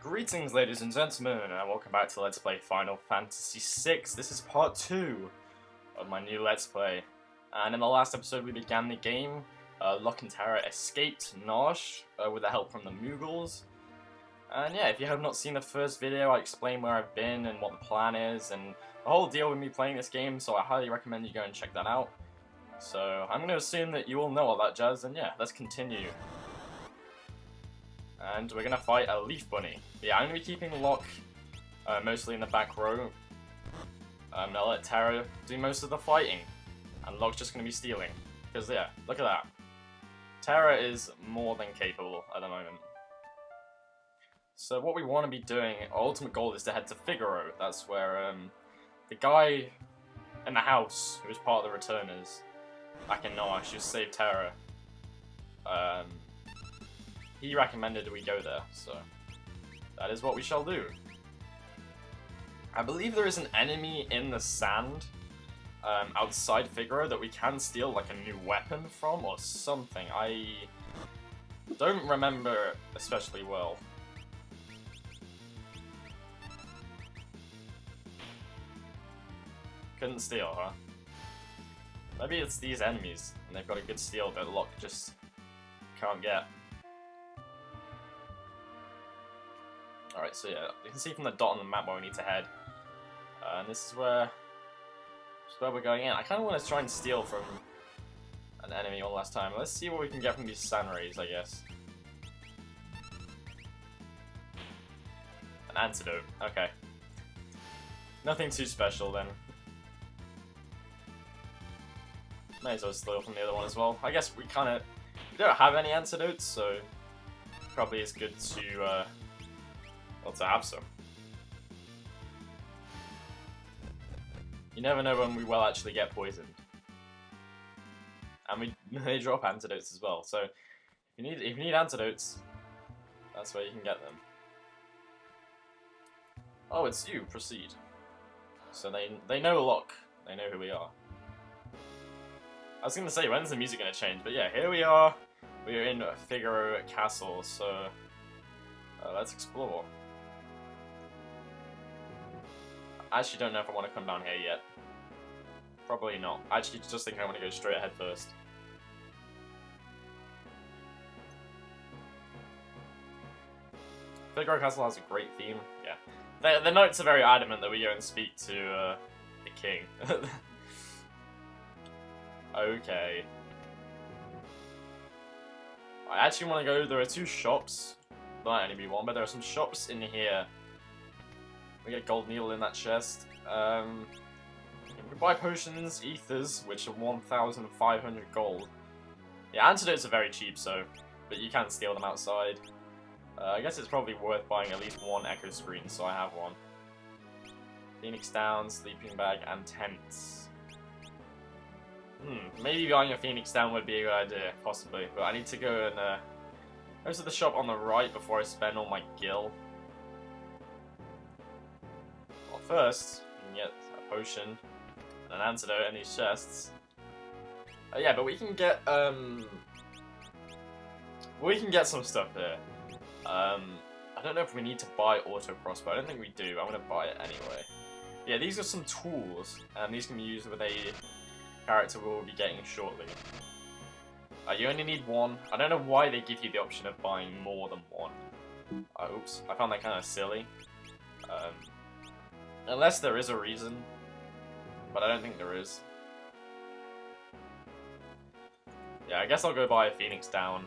Greetings, ladies and gentlemen, and welcome back to Let's Play Final Fantasy VI. This is part 2 of my new Let's Play. And in the last episode we began the game. Locke and Terra escaped Nosh with the help from the Moogles. And yeah, if you have not seen the first video, I explain where I've been and what the plan is, and the whole deal with me playing this game, so I highly recommend you go and check that out. So, I'm going to assume that you all know all that jazz, and yeah, let's continue. And we're gonna fight a leaf bunny. But yeah, I'm gonna be keeping Locke mostly in the back row. I'll let Terra do most of the fighting, and Locke's just gonna be stealing. Because yeah, look at that. Terra is more than capable at the moment. So what we want to be doing, our ultimate goal is to head to Figaro. That's where the guy in the house who was part of the returners back in Nosh, who saved Terra. He recommended we go there, so that is what we shall do. I believe there is an enemy in the sand outside Figaro that we can steal like a new weapon from or something. I don't remember especially well. Couldn't steal, huh? Maybe it's these enemies and they've got a good steal that Locke just can't get. Alright, so yeah, you can see from the dot on the map where we need to head. And this is where we're going in. I kind of want to try and steal from an enemy one last time. Let's see what we can get from these sand rays, I guess. An antidote, okay. Nothing too special then. May as well steal from the other one as well. I guess we don't have any antidotes, so probably it's good to well, to have some. You never know when we will actually get poisoned. And they drop antidotes as well, so if you need antidotes, that's where you can get them. Oh, it's you, proceed. So they know Locke, they know who we are. I was gonna say, when's the music gonna change? But yeah, here we are. We are in Figaro Castle, so let's explore. I actually don't know if I want to come down here yet. Probably not. I actually just think I want to go straight ahead first. Figaro Castle has a great theme, yeah. The knights are very adamant that we go and speak to the king. Okay. I actually want to go, there are two shops. There might only be one, but there are some shops in here. We get a gold needle in that chest. We can buy potions, ethers, which are 1,500 gold. Yeah, antidotes are very cheap, but you can steal them outside. I guess it's probably worth buying at least one echo screen, so I have one. Phoenix down, sleeping bag, and tents. Maybe buying a Phoenix down would be a good idea, possibly. But I need to go and go to the shop on the right before I spend all my gil. Well, first, you can get a potion and an antidote in these chests. Yeah, but we can get some stuff here. I don't know if we need to buy auto crossbow. I don't think we do. I'm gonna buy it anyway. Yeah, these are some tools, and these can be used with a character we will be getting shortly. You only need one. I don't know why they give you the option of buying more than one. Oops, I found that kind of silly. Unless there is a reason, but I don't think there is. Yeah, I guess I'll go buy a Phoenix down.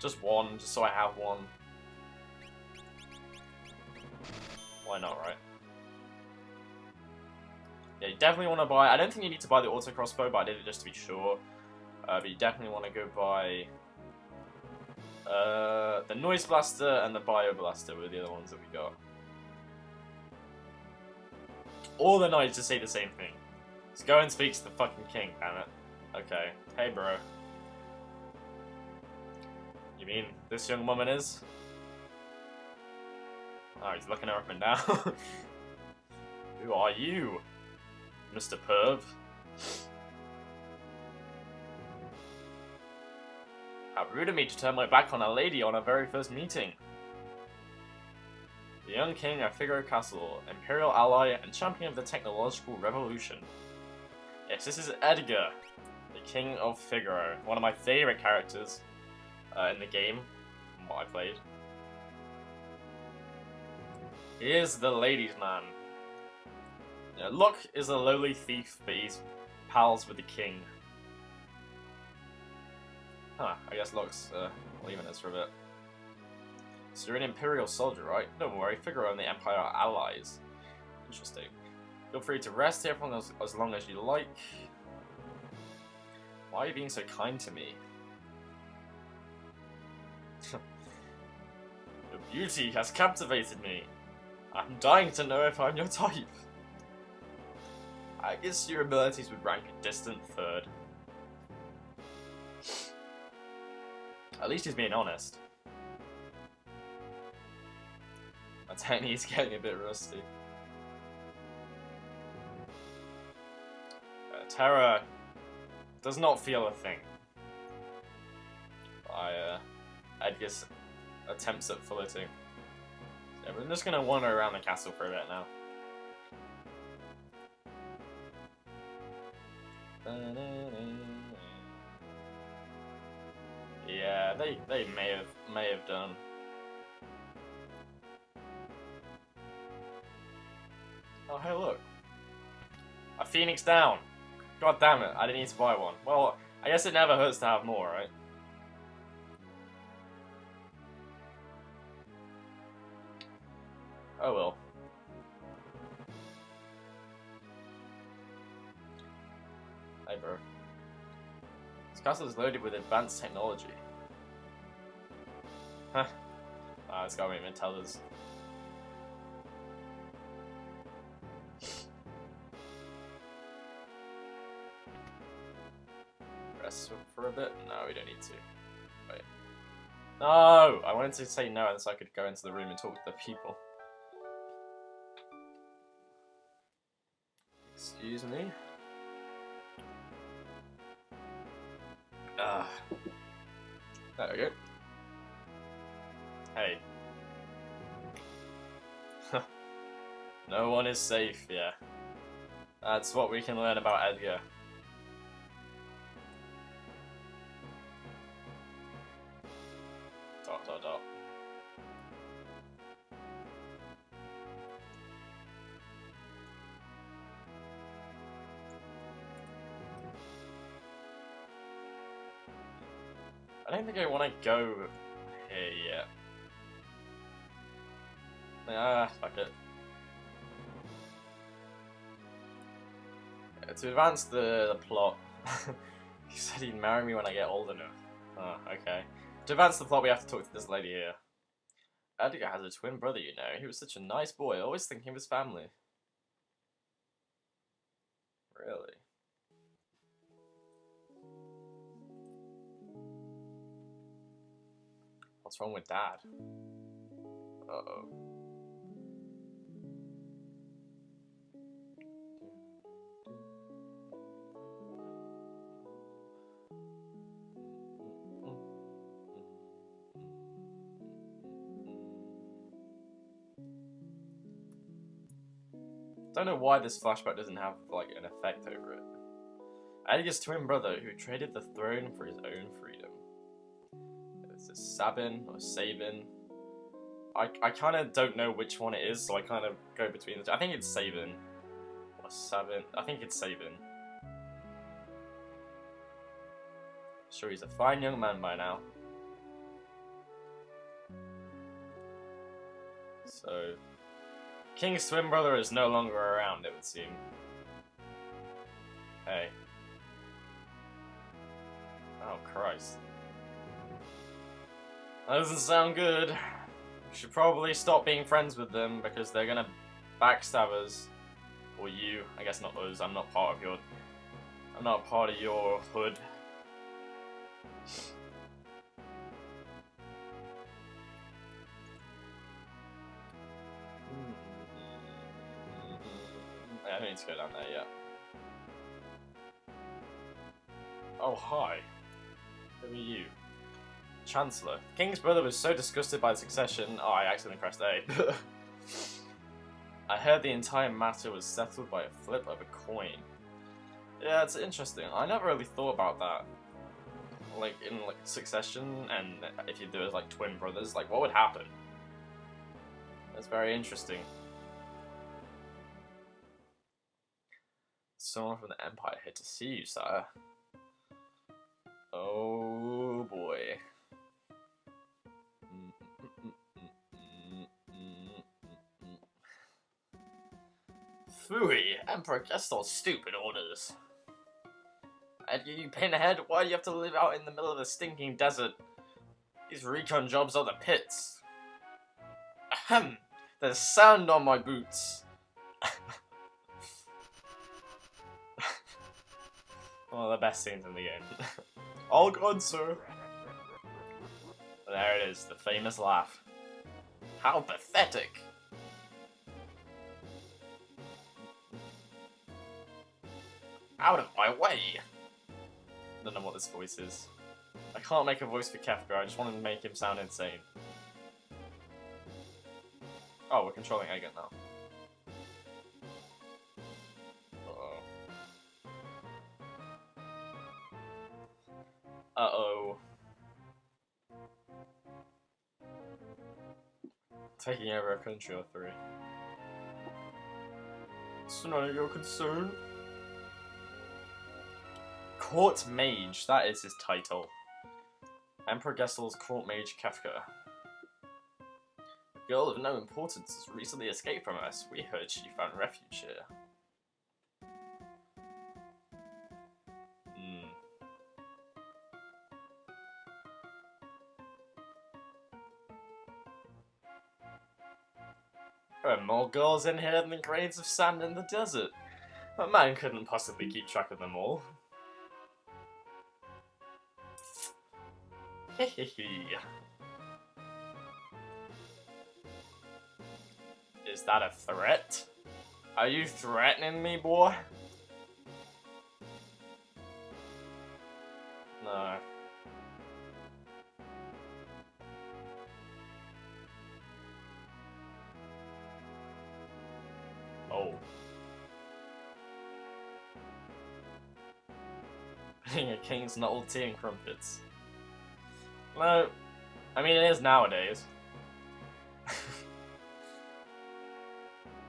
Just one, just so I have one. Why not, right? Yeah, you definitely want to buy... I don't think you need to buy the auto crossbow, but I did it just to be sure. But you definitely want to go buy the noise blaster and the bio blaster were the other ones that we got. All the knights just say the same thing. Just go and speak to the fucking king, damn it. Okay. Hey, bro. You mean this young woman is? Oh, he's looking her up and down. Who are you, Mr. Perv? How rude of me to turn my back on a lady on our very first meeting. The young king of Figaro Castle, imperial ally and champion of the technological revolution. Yes, this is Edgar, the king of Figaro, one of my favorite characters in the game, from what I played. He is the ladies' man. Locke is a lowly thief, but he's pals with the king. Huh, I guess Locke's leaving us for a bit. So you're an Imperial soldier, right? Don't worry, Figaro and the Empire are allies. Interesting. Feel free to rest here for as long as you like. Why are you being so kind to me? Your beauty has captivated me. I'm dying to know if I'm your type. I guess your abilities would rank a distant third. At least he's being honest. My technique's getting a bit rusty. Terra does not feel a thing by Edgar's attempts at flirting. Yeah, we're just gonna wander around the castle for a bit now. Yeah, they may have done. Oh hey look. A phoenix down. God damn it, I didn't need to buy one. Well, I guess it never hurts to have more, right? Oh well. Hey bro. This castle is loaded with advanced technology. Huh. This guy won't even tell us. Rest for a bit? No, we don't need to. Wait. No! I wanted to say no so I could go into the room and talk to the people. Excuse me? There we go. Hey. No one is safe, yeah. That's what we can learn about Edgar. Dot dot dot. I don't think I want to go here yet. Fuck it. Yeah, to advance the plot, he said he'd marry me when I get old enough. Oh, okay. To advance the plot, we have to talk to this lady here. Edgar has a twin brother, you know. He was such a nice boy, always thinking of his family. Really? What's wrong with Dad? Uh-oh. Don't know why this flashback doesn't have like an effect over it. Edgar's twin brother who traded the throne for his own freedom. This is Sabin or Sabin. I kind of don't know which one it is, so I kind of go between the two. I think it's Sabin or Sabin. I think it's Sabin. Sure, he's a fine young man by now. So, King's twin brother is no longer around, it would seem. Hey. Oh, Christ. That doesn't sound good. We should probably stop being friends with them because they're gonna backstab us. Or you. I guess not us. I'm not part of your hood. I don't need to go down there yet. Oh, hi. Who are you? Chancellor. King's brother was so disgusted by the succession. Oh, I accidentally pressed A. I heard the entire matter was settled by a flip of a coin. Yeah, it's interesting. I never really thought about that. Like, in like succession, and if you do it like twin brothers, like what would happen? That's very interesting. Someone from the Empire here to see you, sire. Oh boy. Phooey, Emperor Gestal's stupid orders. And you pinhead, why do you have to live out in the middle of the stinking desert? These recon jobs are the pits. Ahem! There's sand on my boots. One of the best scenes in the game. All gone, sir. There it is, the famous laugh. How pathetic. Out of my way! I don't know what this voice is. I can't make a voice for Kefka, I just wanted to make him sound insane. Oh, we're controlling Egan now. Uh-oh. Uh-oh. Taking over a country or three. It's none of your concern. Court Mage, that is his title. Emperor Gestal's Court Mage Kefka. A girl of no importance has recently escaped from us. We heard she found refuge here. There are more girls in here than grains of sand in the desert. A man couldn't possibly keep track of them all. Hehehe. Is that a threat? Are you threatening me, boy? No. Oh. Being a king's not all tea and crumpets. No, I mean it is nowadays.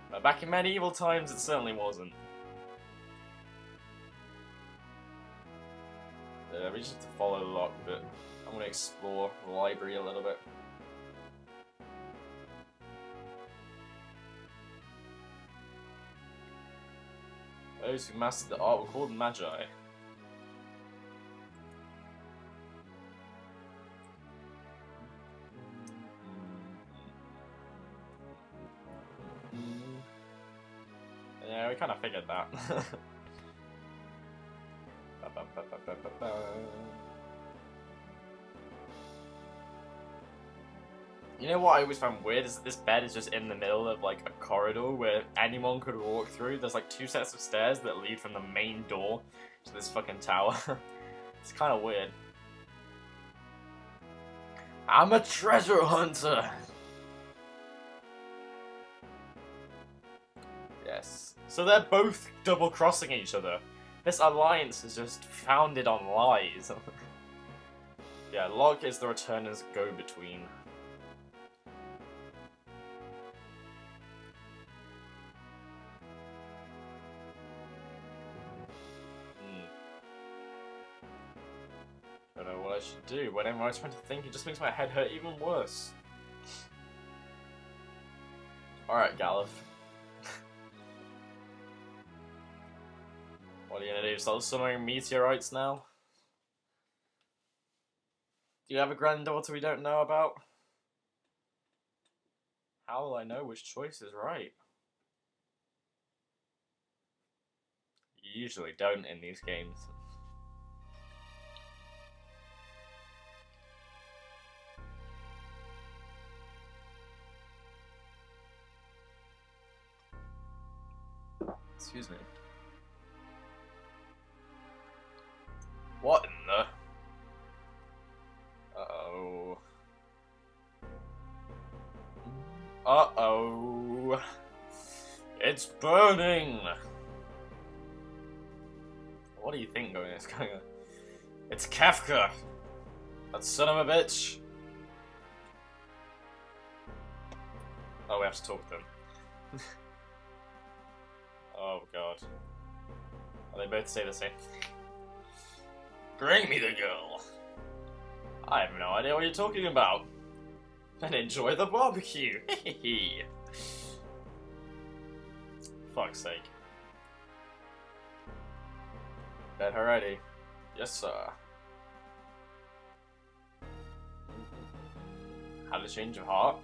But back in medieval times, it certainly wasn't. We just have to follow the lock a bit. I'm gonna explore the library a little bit. Those who mastered the art were called Magi. Yeah, we kind of figured that. You know what I always found weird is that this bed is just in the middle of like a corridor where anyone could walk through. There's like 2 sets of stairs that lead from the main door to this fucking tower. It's kind of weird. I'm a treasure hunter! Yes. So they're both double-crossing each other. This alliance is just founded on lies. Yeah, Locke is the returner's go-between. I don't know what I should do. Whenever I try to think, it just makes my head hurt even worse. Alright, Galuf. What are you gonna do? Start summoning meteorites now? Do you have a granddaughter we don't know about? How will I know which choice is right? You usually don't in these games. Excuse me. What in the... Uh-oh. Uh-oh. It's burning! What do you think is going on? It's Kafka! That son of a bitch! Oh, we have to talk to them. Oh god. Oh, they both say the same thing. Bring me the girl! I have no idea what you're talking about. And enjoy the barbecue! Hehehe. Fuck's sake. Get her ready. Yes, sir. Had a change of heart?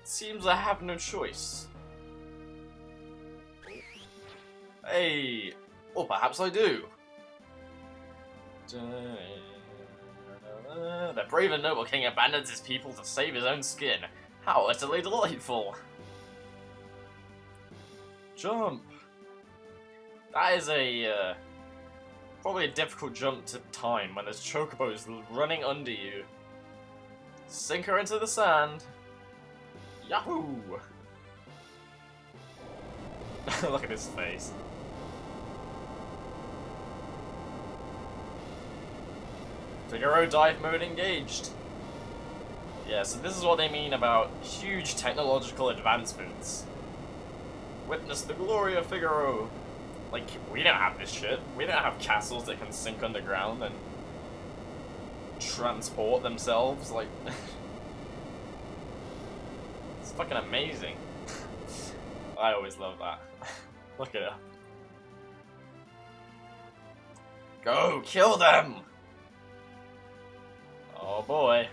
Seems I have no choice. Hey! Or perhaps I do. The brave and noble king abandons his people to save his own skin. How utterly delightful! Jump! That is a, probably a difficult jump to time when there's chocobos running under you. Sink her into the sand. Yahoo! Look at his face. Figaro dive mode engaged. Yeah, so this is what they mean about huge technological advancements. Witness the glory of Figaro. Like, we don't have this shit. We don't have castles that can sink underground and transport themselves. Like, it's fucking amazing. I always love that. Look at it. Go, kill them! Oh boy.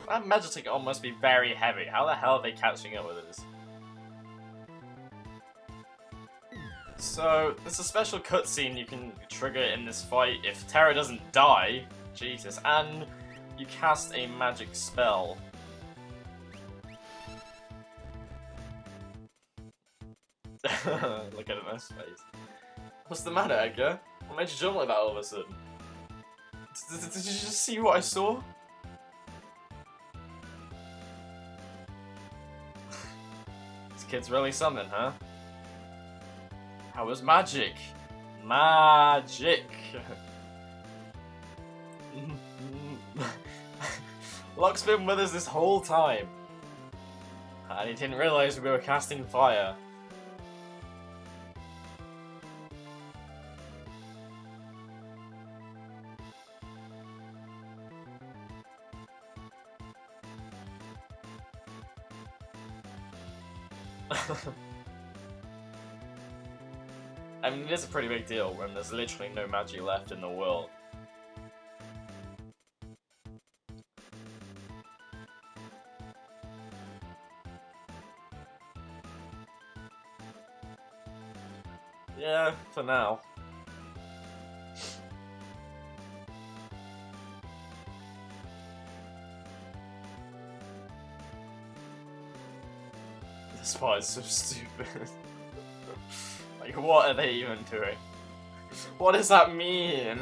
That Magic on must be very heavy. How the hell are they catching up with this? So, there's a special cutscene you can trigger in this fight if Terra doesn't die. Jesus. And you cast a magic spell. Look at him in his face. What's the matter, Edgar? What made you jump like that all of a sudden? Did you just see what I saw? This kid's really something, huh? How was magic? Magic! Locke's been with us this whole time. And he didn't realise we were casting fire. I mean, it is a pretty big deal when there's literally no magic left in the world. Yeah, for now. This part is so stupid. Like, what are they even doing? What does that mean?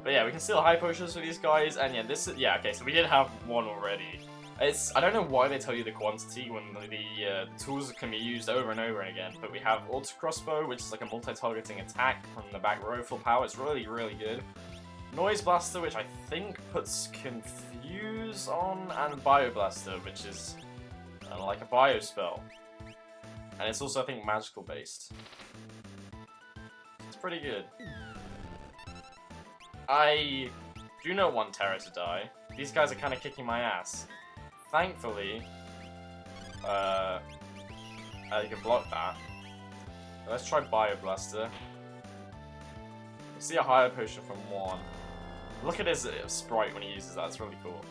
But yeah, we can steal high potions for these guys, and yeah, this is, yeah, okay, so we did have one already. I don't know why they tell you the quantity when the tools can be used over and over again, but we have Auto Crossbow, which is like a multi-targeting attack from the back row, full power. It's really, really good. Noise Blaster, which I think puts Confuse on, and Bio Blaster, which is like a bio spell. And it's also, I think, magical based. It's pretty good. I do not want Terra to die. These guys are kind of kicking my ass. Thankfully, I can block that. Let's try Bio Blaster. We see a higher potion from one. Look at his sprite when he uses that, it's really cool.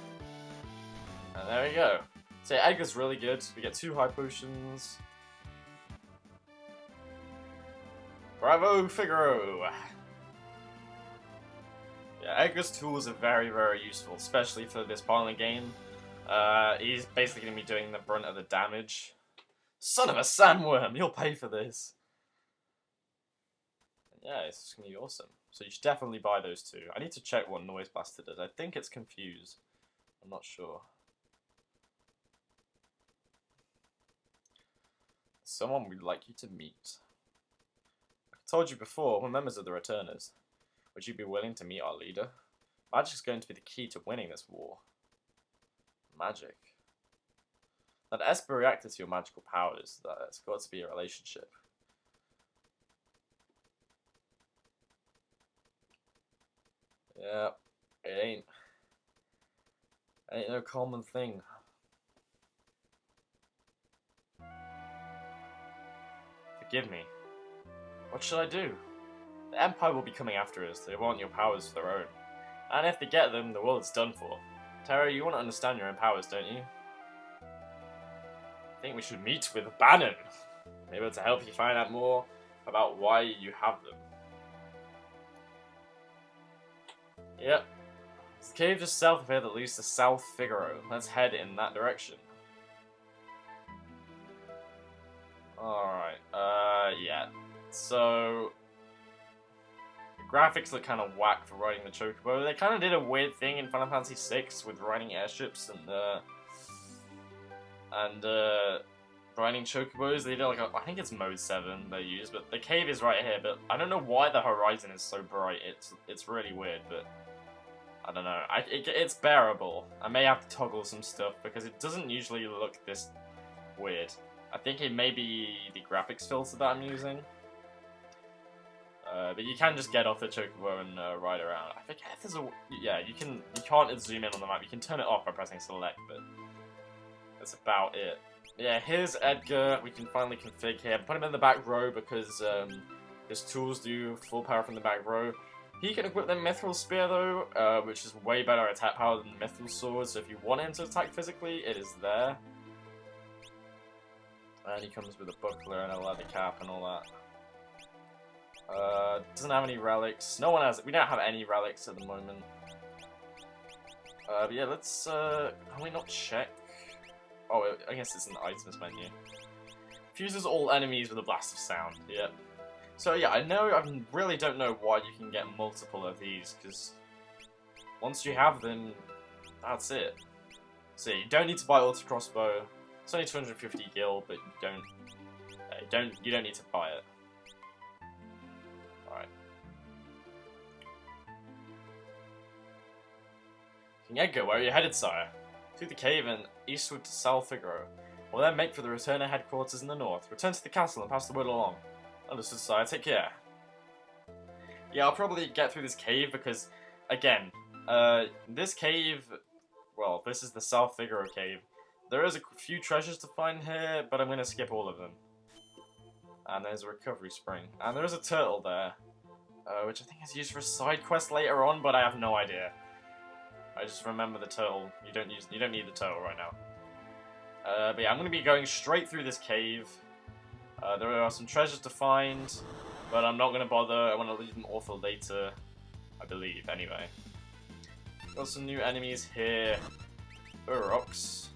And there we go. So yeah, Edgar's really good. We get 2 high potions. Bravo, Figaro! Yeah, Edgar's tools are very, very useful, especially for this part of the game. He's basically going to be doing the brunt of the damage. Son of a sandworm, you'll pay for this! Yeah, it's going to be awesome. So you should definitely buy those 2. I need to check what Noise Blaster does. I think it's Confuse. I'm not sure. Someone we'd like you to meet. I told you before, we're members of the Returners. Would you be willing to meet our leader? Magic's going to be the key to winning this war. Magic. That Esper reacted to your magical powers. That's got to be a relationship. Yeah, it ain't no common thing. Forgive me. What should I do? The Empire will be coming after us. They want your powers for their own. And if they get them, the world's done for. Terra, you want to understand your own powers, don't you? I think we should meet with Bannon. Maybe to help you find out more about why you have them. Yep. There's a cave just south of here that leads to South Figaro. Let's head in that direction. Alright, yeah. So, the graphics look kind of whack for riding the Chocobo. They kind of did a weird thing in Final Fantasy VI with riding airships and riding Chocobos. They did like I think it's mode 7 they use, but the cave is right here. But I don't know why the horizon is so bright. It's really weird, but I don't know. It's bearable. I may have to toggle some stuff because it doesn't usually look this weird. I think it may be the graphics filter that I'm using. But you can just get off the Chocobo and ride around. I think there's a... Yeah, you can't zoom in on the map. You can turn it off by pressing select, but that's about it. Yeah, here's Edgar. We can finally config him. Put him in the back row because his tools do full power from the back row. He can equip the Mithril Spear though, which is way better attack power than the Mithril Sword, so if you want him to attack physically, it is there. And he comes with a buckler and a leather cap and all that. Doesn't have any relics. No one has. We don't have any relics at the moment. But yeah, let's. Can we not check? Oh, I guess it's in the items menu. Fuses all enemies with a blast of sound. Yep. So yeah, I really don't know why you can get multiple of these, because once you have them, that's it. So you don't need to buy auto crossbow. It's only 250 gil, but you don't need to buy it. Alright. King Edgar, where are you headed, sire? To the cave and eastward to South Figaro. We'll then make for the returner headquarters in the north. Return to the castle and pass the word along. Understood, sire. Take care. Yeah, I'll probably get through this cave because, again, this cave, well, this is the South Figaro cave. There is a few treasures to find here, but I'm going to skip all of them. And there's a recovery spring. And there is a turtle there, which I think is used for a side quest later on, but I have no idea. I just remember the turtle. You don't need the turtle right now. But yeah, I'm going to be going straight through this cave. There are some treasures to find, but I'm not going to bother. I want to leave them all for later, I believe, anyway. Got some new enemies here. Uroks.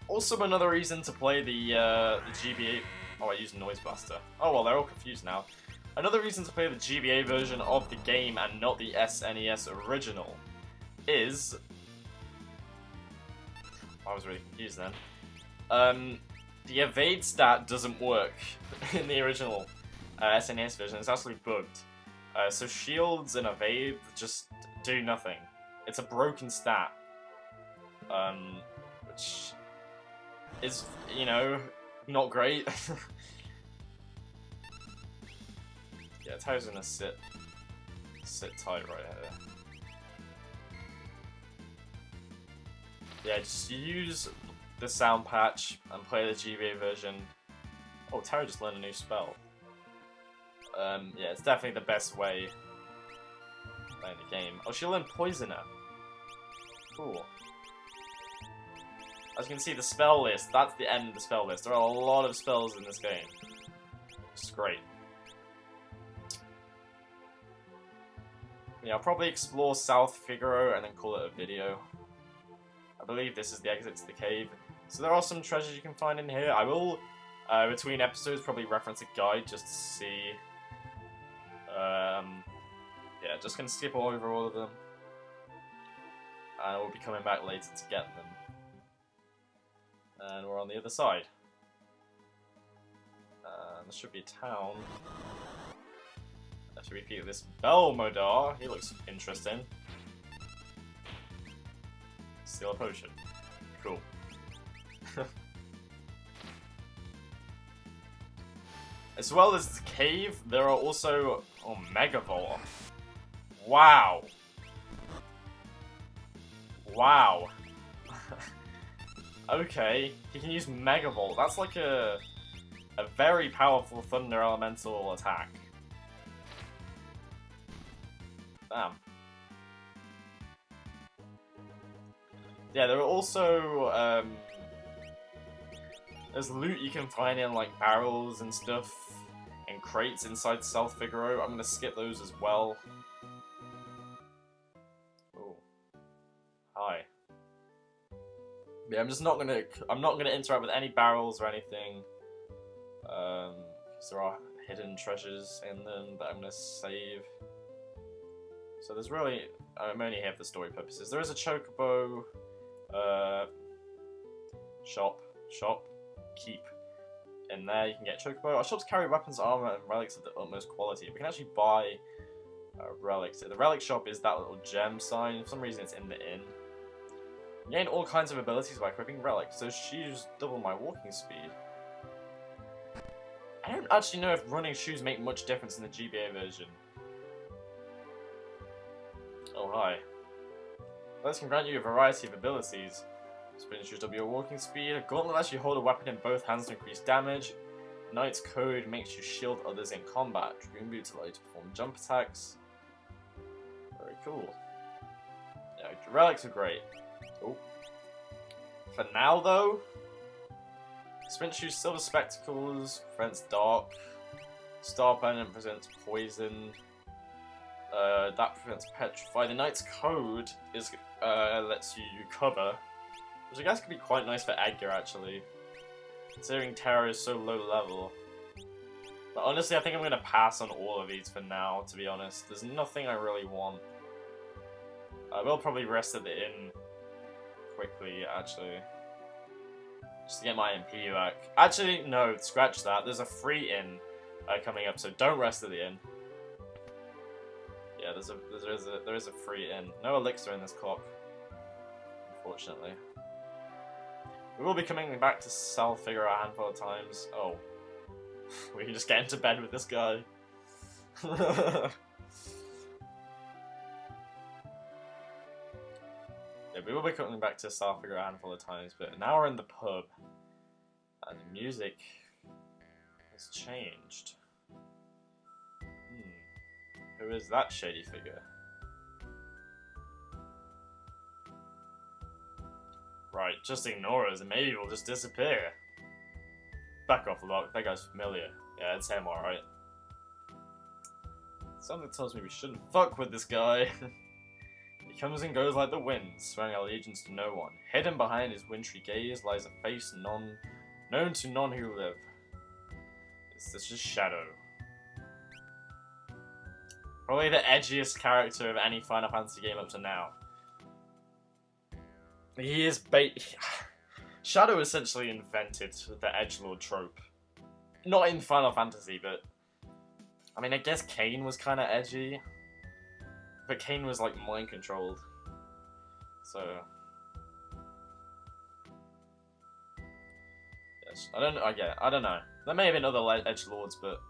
Also, another reason to play the GBA... Oh, I used Noise Blaster. Oh, well, they're all confused now. Another reason to play the GBA version of the game and not the SNES original is... I was really confused then. The evade stat doesn't work in the original SNES version. It's actually bugged. So shields and evade just do nothing. It's a broken stat. Which is, you know, not great. Yeah, Tyro's gonna sit tight right here. Yeah, just use the sound patch and play the GBA version. Oh, Tara just learned a new spell. Yeah, it's definitely the best way of playing the game. Oh, she learned Poisoner. Cool. As you can see, the spell list, that's the end of the spell list. There are a lot of spells in this game. Which is great. Yeah, I'll probably explore South Figaro and then call it a video. I believe this is the exit to the cave. So there are some treasures you can find in here. I will, between episodes, probably reference a guide just to see, yeah, yeah, just gonna skip over all of them. And we'll be coming back later to get them. And we're on the other side. There should be a town. I have to repeat this Belmodar. He looks interesting. Steal a potion. Cool. As well as the cave, there are also... Oh, Megavolt. Wow. Wow. Okay, he can use Megavolt. That's like a very powerful Thunder Elemental attack. Damn. Yeah, there are also, there's loot you can find in, like, barrels and stuff, and crates inside South Figaro. I'm gonna skip those as well. Oh. Hi. Yeah, I'm not gonna interact with any barrels or anything. Because there are hidden treasures in them that I'm gonna save. So there's really, I'm only here for story purposes. There is a chocobo, keep in there. You can get chocobo. Our shops carry weapons, armor, and relics of the utmost quality. We can actually buy relics. The relic shop is that little gem sign. For some reason, it's in the inn. You gain all kinds of abilities by equipping relics. Those shoes double my walking speed. I don't actually know if running shoes make much difference in the GBA version. Oh, hi. Those can grant you a variety of abilities. Spin shoes double your walking speed. A gauntlet lets you hold a weapon in both hands to increase damage. Knight's Code makes you shield others in combat. Dream Boots allow you to perform jump attacks. Very cool. Yeah, relics are great. Oh. For now, though, Sprint Shoes, Silver Spectacles prevents dark. Star Pendant presents poison. That prevents petrify. The Knight's Code is lets you cover, which I guess could be quite nice for Edgar actually, considering Terror is so low level. But honestly, I think I'm gonna pass on all of these for now. To be honest, there's nothing I really want. I will probably rest at the inn quickly, actually. Just to get my MP back. Actually, no, scratch that. There's a free inn coming up, so don't rest at the inn. Yeah, there is a free inn. No elixir in this clock, unfortunately. We will be coming back to South Figaro a handful of times. Oh. We can just get into bed with this guy. Yeah, we will be coming back to South Figaro a handful of times, but now we're in the pub. And the music has changed. Who is that shady figure? Right, just ignore us and maybe we'll just disappear. Back off, Locke. That guy's familiar. Yeah, it's him, alright. Something tells me we shouldn't fuck with this guy. He comes and goes like the wind, swearing allegiance to no one. Hidden behind his wintry gaze lies a face known to none who live. It's just a shadow. Probably the edgiest character of any Final Fantasy game up to now. He is Shadow essentially invented the edgelord trope. Not in Final Fantasy, but... I mean, I guess Kain was kind of edgy. But Kain was, like, mind-controlled. So... Yes, I don't know. There may have been other edgelords, but...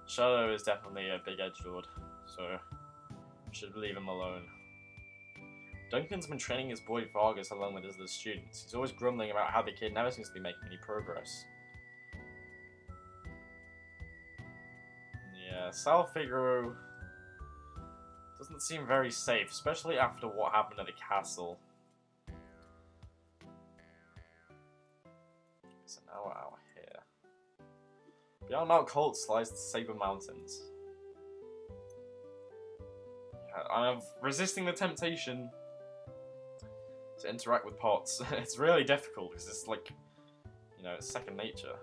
Shadow is definitely a big edgelord. So... we should leave him alone. Duncan's been training his boy Vargas along with his other students. He's always grumbling about how the kid never seems to be making any progress. Yeah, South Figaro doesn't seem very safe, especially after what happened at the castle. So now we're out here. Beyond Mount Colts lies the Saber Mountains. I'm resisting the temptation to interact with pots. It's really difficult because it's like, you know, it's second nature.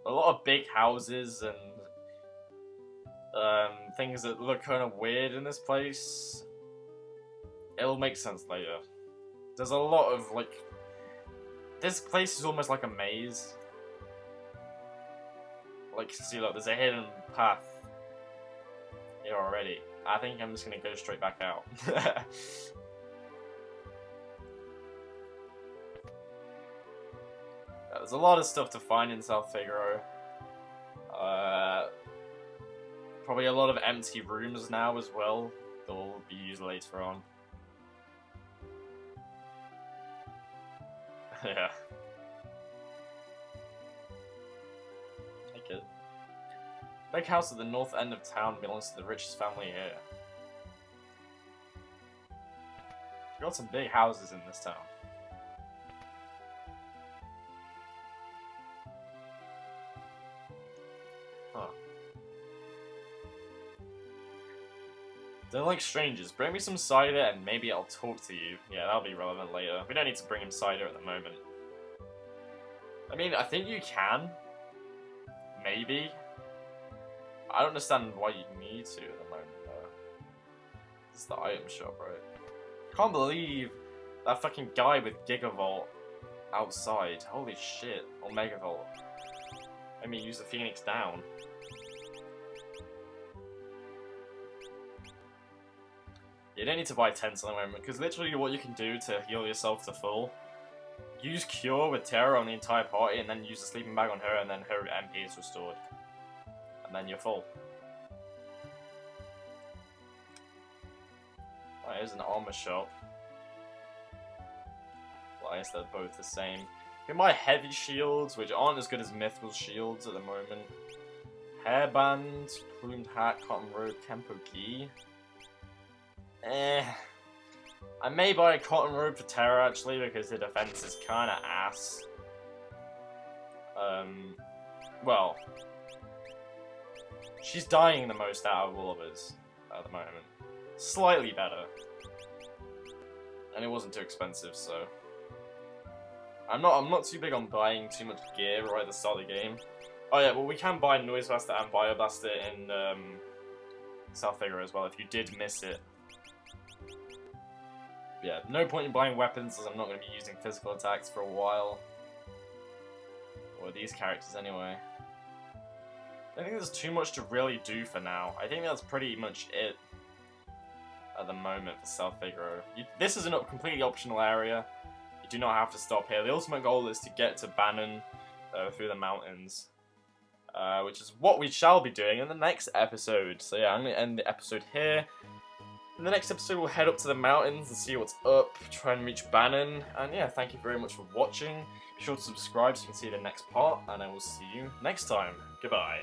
A lot of big houses and things that look kind of weird in this place. It'll make sense later. There's a lot of, like... This place is almost like a maze. Like, see, look, there's a hidden path here already. I think I'm just gonna go straight back out. There's a lot of stuff to find in South Figaro. Probably a lot of empty rooms now as well that will be used later on. Yeah. Take it. Big house at the north end of town belongs to the richest family here. We've got some big houses in this town. Huh. Don't like strangers. Bring me some cider and maybe I'll talk to you. Yeah, that'll be relevant later. We don't need to bring him cider at the moment. I mean, I think you can. Maybe. I don't understand why you need to at the moment, though. This is the item shop, right? Can't believe that fucking guy with Gigavolt outside. Holy shit. Or Megavolt. Let me use the Phoenix down. You don't need to buy tents at the moment, because literally what you can do to heal yourself to full, use Cure with Terror on the entire party, and then use the sleeping bag on her, and then her MP is restored. And then you're full. Right, here's an armor shop. Well, I guess they're both the same. You can buy heavy shields, which aren't as good as Mithril shields at the moment. Hairband, plumed hat, cotton robe, Kempo key. I may buy a cotton robe for Terror actually because the defense is kind of ass. Well, she's dying the most out of all of us at the moment. Slightly better, and it wasn't too expensive, so I'm not too big on buying too much gear right at the start of the game. Oh yeah, well we can buy Noise Blaster and Bio Blaster in South Figaro as well if you did miss it. Yeah, no point in buying weapons as I'm not going to be using physical attacks for a while. Or these characters anyway. I don't think there's too much to really do for now. I think that's pretty much it at the moment for South Figaro. This is a completely optional area. You do not have to stop here. The ultimate goal is to get to Bannon through the mountains. Which is what we shall be doing in the next episode. So yeah, I'm going to end the episode here. In the next episode, we'll head up to the mountains and see what's up, try and reach Bannon. And yeah, thank you very much for watching. Be sure to subscribe so you can see the next part, and I will see you next time. Goodbye.